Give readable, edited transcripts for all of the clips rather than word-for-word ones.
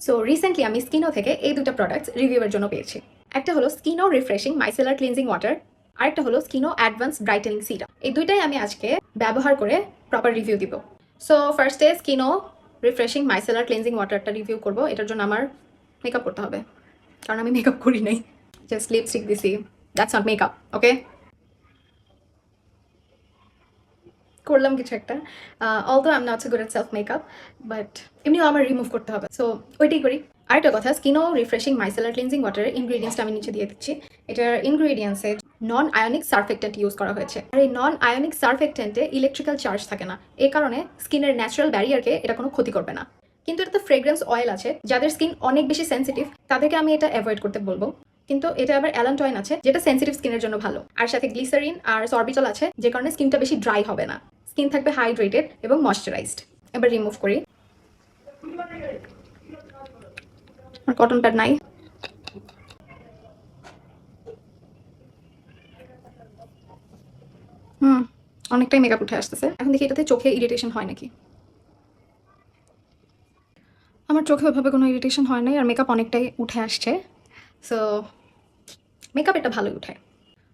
So recently আমি স্কিনো থেকে এই দুটো প্রোডাক্টস রিভিউয়ের জন্য পেয়েছি। একটা হলো স্কিনো রিফ্রেশিং মাইসেলার ক্লিনজিং ওয়াটার, আরেকটা হলো স্কিনো অ্যাডভান্স ব্রাইটেনিং সিরাম। এই দুইটাই আমি আজকে ব্যবহার করে প্রপার রিভিউ দিব। সো ফার্স্টে স্কিনো রিফ্রেশিং মাইসেলার ক্লিনজিং ওয়াটারটা রিভিউ করব। এটার জন্য আমার মেকআপ করতে হবে, কারণ আমি মেকআপ করি নাই, জাস্ট লিপস্টিক দিছি। দ্যাটস নট মেকআপ, ওকে? করলাম কিছু একটা, although I am not so good at self makeup, but এমনিও আমার রিমুভ করতে হবে, সো ওইটাই করি। আরেকটা কথা, স্কিনো রিফ্রেশিং মাইসেলার ক্লিনজিং ওয়াটারের ইনগ্রিডিয়েন্টসটা আমি নিচে দিয়ে দিচ্ছি। এটার ইনগ্রিডিয়েন্টসে নন আয়নিক সার্ফেক্টেন্ট ইউজ করা হয়েছে, আর এই নন আয়নিক সার্ফেক্টেন্টে ইলেকট্রিক্যাল চার্জ থাকে না, এই কারণে স্কিনের ন্যাচারাল ব্যারিয়ারকে এটা কোনো ক্ষতি করবে না। কিন্তু এটাতে ফ্রেগ্রেন্স অয়েল আছে, যাদের স্কিন অনেক বেশি সেন্সিটিভ তাদেরকে আমি এটা অ্যাভয়েড করতে বলবো। কিন্তু এটা আবার অ্যালান্টয়েন আছে, যেটা সেন্সিটিভ স্কিনের জন্য ভালো, আর সাথে গ্লিসারিন আর সরবিটল আছে, যে কারণে স্কিনটা বেশি ড্রাই হবে না, স্কিন থাকবে হাইড্রেটেড এবং ময়শ্চারাইজড। এবার রিমুভ করি। আর কটন প্যাড নাই। অনেকটাই মেকআপ উঠে আসতেছে। এখন দেখি এটাতে চোখে ইরিটেশন হয় নাকি। আমার চোখে ওইভাবে কোনো ইরিটেশন হয় নাই, আর মেকআপ অনেকটাই উঠে আসছে। সো মেকআপ এটা ভালোই উঠায়।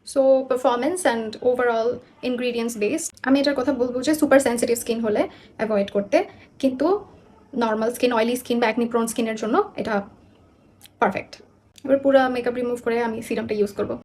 So performance and overall ingredients based আমি এটার কথা বলবো যে সুপার সেন্সিটিভ স্কিন হলে অ্যাভয়েড করতে, কিন্তু নর্মাল স্কিন, অয়েলি স্কিন বা অ্যাকনি প্রোন স্কিনের জন্য এটা পারফেক্ট। এবার পুরো মেকআপ রিমুভ করে আমি সিরামটা ইউজ করবো।